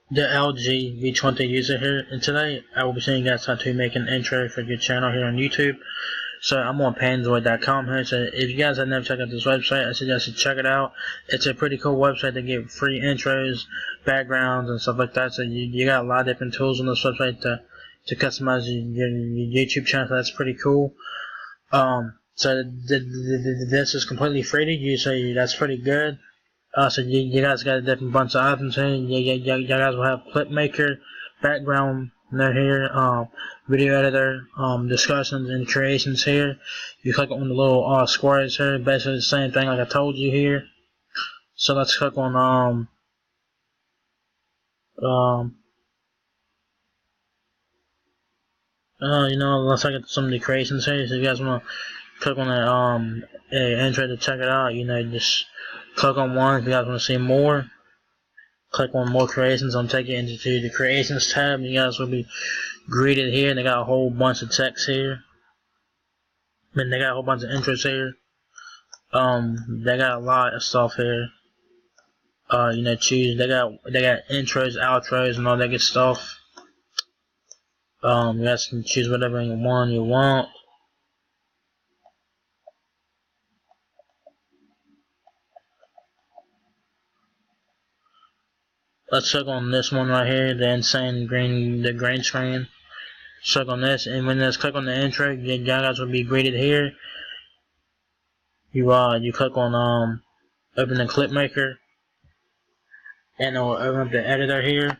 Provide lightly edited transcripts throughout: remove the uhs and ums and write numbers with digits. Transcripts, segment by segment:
the LG V20 user here, and today I will be showing you guys how to make an intro for your channel here on YouTube. So I'm on Panzoid.com here, so if you guys have never checked out this website, I suggest you check it out. It's a pretty cool website to get free intros, backgrounds, and stuff like that. So you got a lot of different tools on this website to customize your YouTube channel, so that's pretty cool. So this is completely free to use, so that's pretty good. So you guys got a different bunch of options here. You guys will have clip maker, background here, video editor, discussions and creations here. You click on the little squares here, basically the same thing like I told you here. So let's click on let's look at some of the creations here. So if you guys want to click on that intro to check it out, just click on one. If you guys want to see more, click on more creations. I'm taking you into the creations tab. You guys will be greeted here. They got a whole bunch of text here. They got a whole bunch of intros here. They got a lot of stuff here. Choose. They got intros, outros, and all that good stuff. You guys can choose whatever you want. Let's click on this one right here, the green screen. Click on this, and when you click on the intro, you guys will be greeted here. You click on open the clip maker, and it will open up the editor here.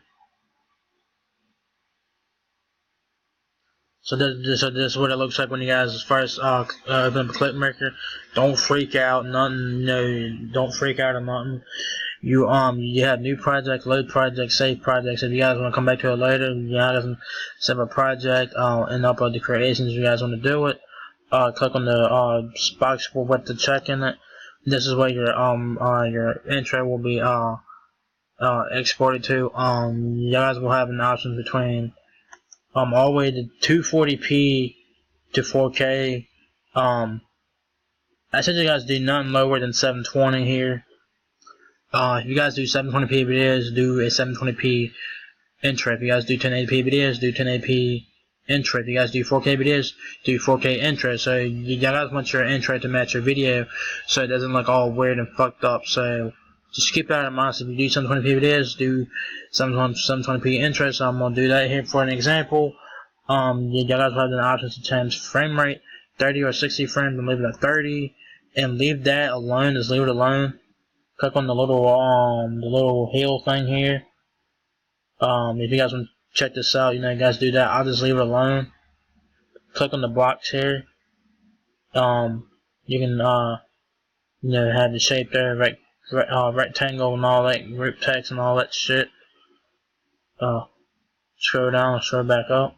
So this is what it looks like when you guys first open up the clip maker. Don't freak out, nothing. Don't freak out or nothing. You have new project, load project, save projects. If you guys want to come back to it later, you guys can save a project and upload the creations. If you guys want to do it, click on the box for what to check in it. This is where your intro will be exported to. You guys will have an option between all the way to 240p to 4K. I said you guys do nothing lower than 720 here. If you guys do 720p videos, do a 720p intro. If you guys do 1080p videos, do 1080p intro. If you guys do 4K videos, do 4K intro. So you guys want your intro to match your video, so it doesn't look all weird and fucked up. So just keep that in mind. So if you do 720p videos, do 720p intro. So I'm gonna do that here for an example. You guys have the option to change frame rate, 30 or 60 frames, and leave it at 30, and leave that alone. Just leave it alone. Click on the little heel thing here. If you guys want to check this out, you guys do that. I'll just leave it alone. Click on the box here. You can have the shape there, rectangle and all that, group text and all that shit. Scroll down, scroll back up.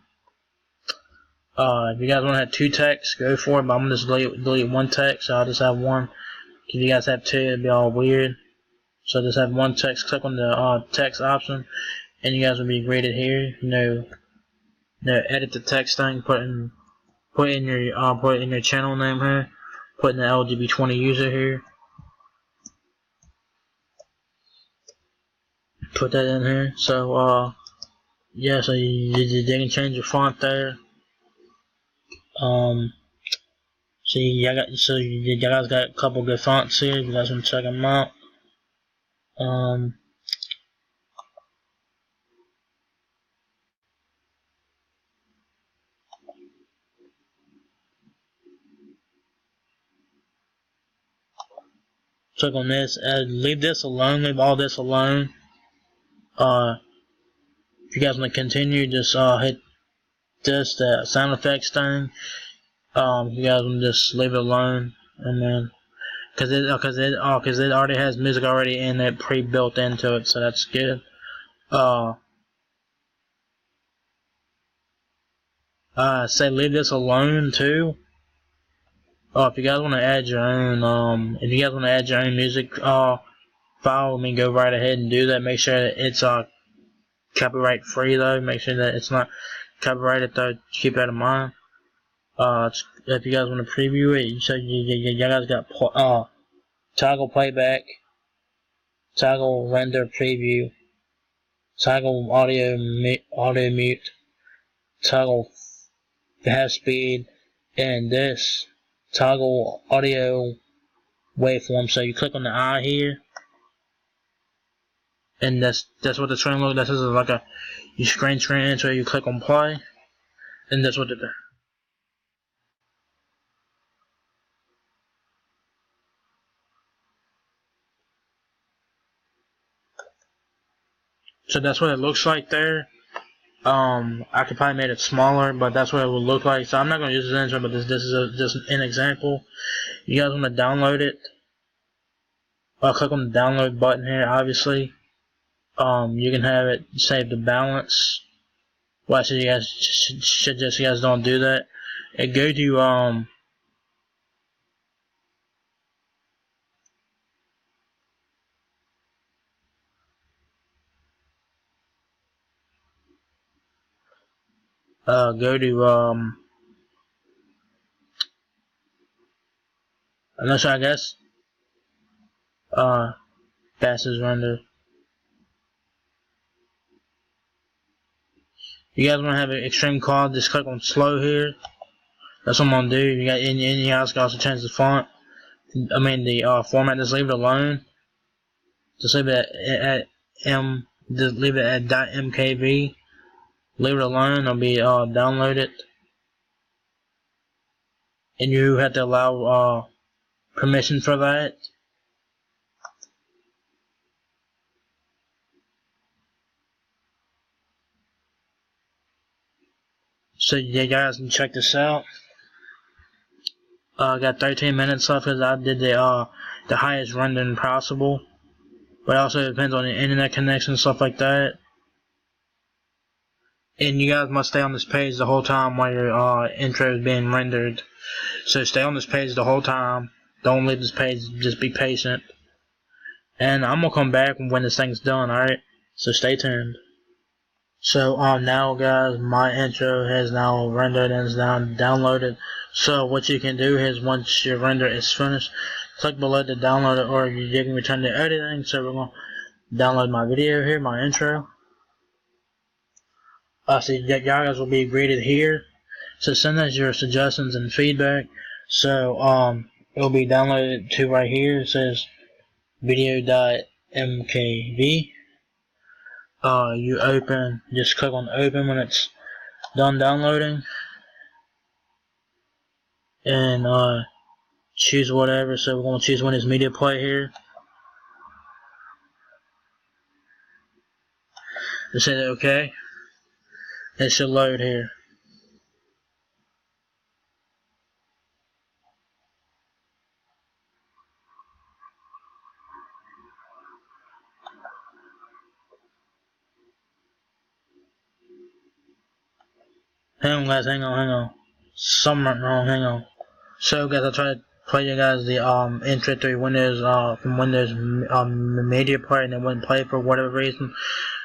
If you guys want to have two texts, go for it. But I'm gonna just delete one text. So I'll just have one. If you guys have two, it'd be all weird. So just have one text. Click on the text option, and you guys will be greeted here. Edit the text thing. Put in your channel name here. Put in the LGB20 user here. Put that in here. So yeah. So you can change your font there. So you guys got a couple good fonts here. If you guys want to check them out. Click on this. Leave this alone. Leave all this alone. If you guys want to continue, just hit the sound effects thing. If you guys want to just leave it alone, and then because it already has music already in it, pre-built into it, so that's good. Say leave this alone too. If you guys want to add your own, music file, go right ahead and do that. Make sure that it's copyright free though. Make sure that it's not copyrighted though. Keep that in mind. If you guys want to preview it, so you guys got toggle playback, toggle render preview. toggle audio mute, toggle half speed, and this toggle audio waveform. So you click on the eye here, and that's what the screen looks like. This is like a screen enter. You click on play, and that's what it does. So that's what it looks like there. I could probably make it smaller, but that's what it would look like. So I'm not going to use this intro, but this is just an example. You guys want to download it? Click on the download button here, obviously. You can have it save the balance. Well, I should you guys don't do that. And go to I'm not sure, I guess fastest render. You guys want to have an extreme quality, just click on slow here. That's what I'm gonna do. You got you guys can also change the font. I mean the format. Just leave it alone. Just leave it at Just leave it at .mkv. Leave it alone. It'll be downloaded, and you have to allow permission for that. So you guys can check this out. I got 13 minutes left because I did the highest rendering possible. But it also depends on the internet connection and stuff like that. And you guys must stay on this page the whole time while your intro is being rendered. So stay on this page the whole time. Don't leave this page. Just be patient. And I'm gonna come back when this thing's done. Alright? So stay tuned. So now guys, my intro has now rendered and is now downloaded. So what you can do is once your render is finished, click below to download it, or you can return to editing. So we're gonna download my video here, my intro. So y'all guys will be greeted here. So send us your suggestions and feedback. So it will be downloaded to right here. It says video.mkv. You open, just click on open when it's done downloading, and choose whatever. So we're going to choose Windows Media Player here. Just hit OK. It should load here. Hang on guys, hang on. Something went wrong, hang on. So guys, I tried to play you guys the intro through Windows from Windows Media Player, and it wouldn't play for whatever reason.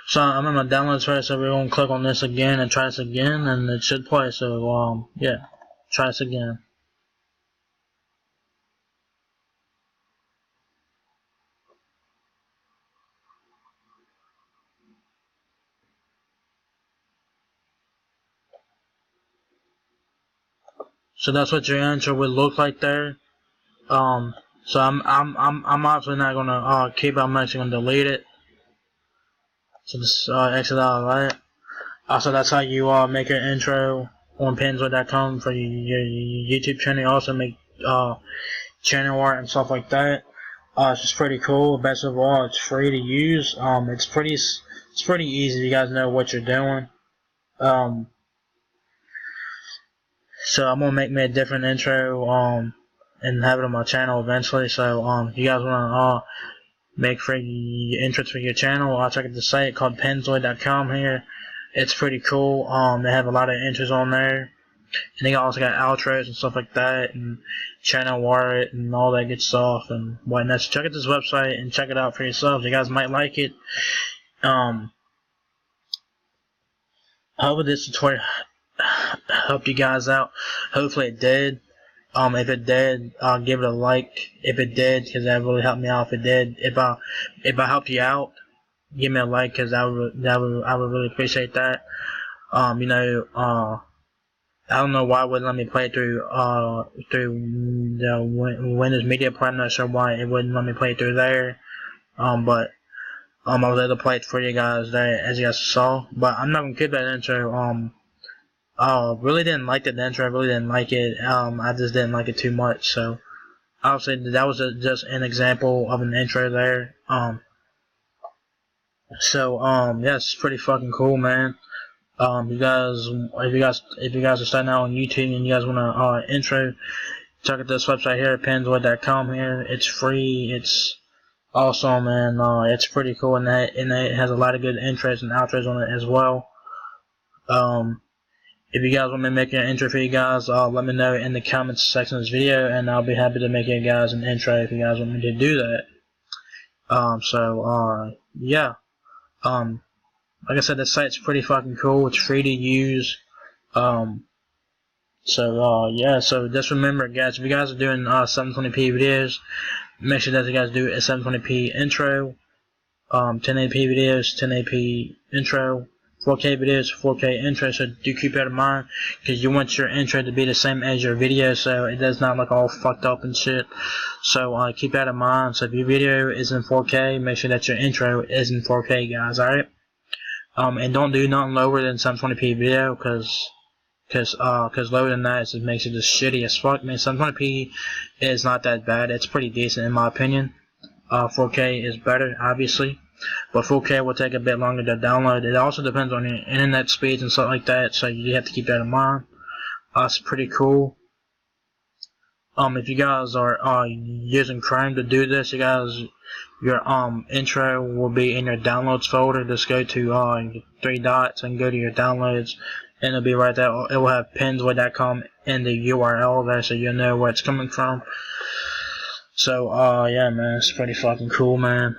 So I'm in my downloads first, so we're gonna click on this again and try this again, and it should play. So yeah, try this again. So that's what your intro would look like there. So I'm obviously not gonna keep it. I'm actually gonna delete it. So just exit out of that. So that's how you make your intro on Panzoid.com for your YouTube channel. You also make channel art and stuff like that. It's just pretty cool. Best of all, it's free to use. It's pretty easy. You guys know what you're doing. So I'm gonna make me a different intro and have it on my channel eventually. So you guys wanna make free intros for your channel, I'll check out the site called Panzoid.com here. It's pretty cool. They have a lot of intros on there, and they also got outros and stuff like that, and channel art and all that good stuff and whatnot. So check out this website and check it out for yourselves. You guys might like it. Hope this tutorial helped you guys out. Hopefully it did. If it did, give it a like. If it did, because that really helped me out. If it did, if I helped you out, give me a like, because I would really appreciate that. You know, I don't know why it wouldn't let me play through the Windows Media Player. I'm not sure why it wouldn't let me play through there. But I was able to play it for you guys there, as you guys saw. But I'm not gonna keep that intro. Really didn't like the intro. I really didn't like it. I just didn't like it too much. So obviously that was just an example of an intro there. Yeah, it's pretty fucking cool, man. If you guys are starting out on YouTube and you guys want to intro, check out this website here, Panzoid.com here. It's free. It's awesome, and it's pretty cool, and it has a lot of good intros and outros on it as well. If you guys want me to make an intro for you guys, let me know in the comments section of this video, and I'll be happy to make you guys an intro if you guys want me to do that. Yeah. Like I said, the site's pretty fucking cool. It's free to use. Yeah, so just remember, guys, if you guys are doing 720p videos, make sure that you guys do a 720p intro, 1080p videos, 1080p intro, 4K videos, 4K intro. So do keep that in mind, because you want your intro to be the same as your video, so it does not look all fucked up and shit. So keep that in mind. So if your video is in 4K, make sure that your intro is in 4K, guys. Alright. And don't do nothing lower than 720p video, cause lower than that, it makes it just shitty as fuck. Man, 720p is not that bad. It's pretty decent in my opinion. 4K is better, obviously, but 4K will take a bit longer to download. It also depends on your internet speeds and stuff like that, so you have to keep that in mind. It's pretty cool. If you guys are using Chrome to do this, your intro will be in your downloads folder. Just go to 3 dots and go to your downloads, and it'll be right there. It will have Panzoid.com in the URL there, so you'll know where it's coming from. So yeah, man, it's pretty fucking cool, man.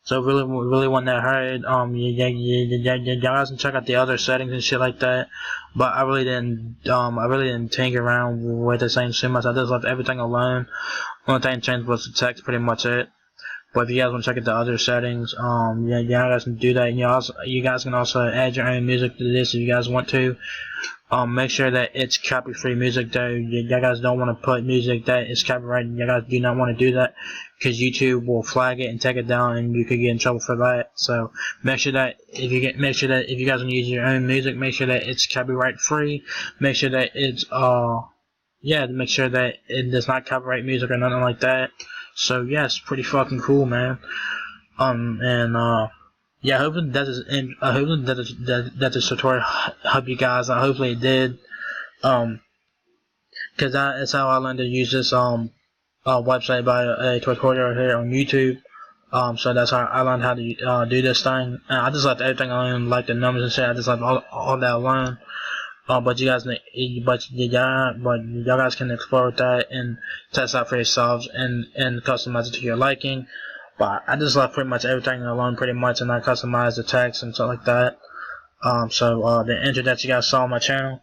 So really want that hurry. You guys can check out the other settings and shit like that. But I really didn't tinker around with the settings too much. I just left everything alone. Only thing changed was the text, pretty much it. But if you guys want to check out the other settings, yeah, you guys can do that. And you guys can also add your own music to this if you guys want to. Make sure that it's copy-free music though. You guys don't want to put music that is copyrighted. You guys do not want to do that, because YouTube will flag it and take it down, and you could get in trouble for that. So make sure that if you guys want to use your own music, make sure that it's copyright-free. Make sure that it's make sure that it does not copyright music or nothing like that. So yeah, it's pretty fucking cool, man. Yeah, hopefully that this tutorial helped you guys. Hopefully it did. Cause that's how I learned to use this website, by a tutorial here on YouTube. So that's how I learned how to do this thing. And I just left everything alone, like the numbers and shit. I just left all that alone. But you guys can explore with that and test out for yourselves and customize it to your liking. But I just left pretty much everything alone, pretty much, and I customized the text and stuff like that. The intro that you guys saw on my channel,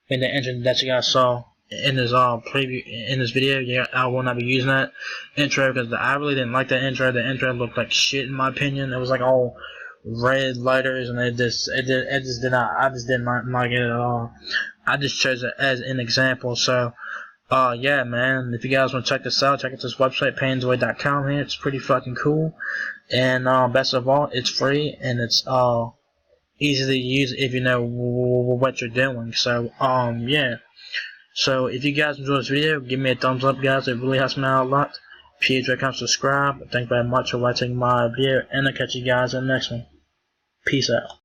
and the intro that you guys saw in this preview in this video, yeah, I will not be using that intro, because I really didn't like that intro. The intro looked like shit in my opinion. It was like all red letters, and I just did not like it at all. I just chose it as an example. So yeah, man, if you guys want to check this out, check out this website, Panzoid.com here. It's pretty fucking cool. And best of all, it's free, and it's easy to use if you know what you're doing. So yeah. So if you guys enjoyed this video, give me a thumbs up, guys. It really helps me out a lot. Please like and subscribe. Thank you very much for watching my video, and I'll catch you guys in the next one. Peace out.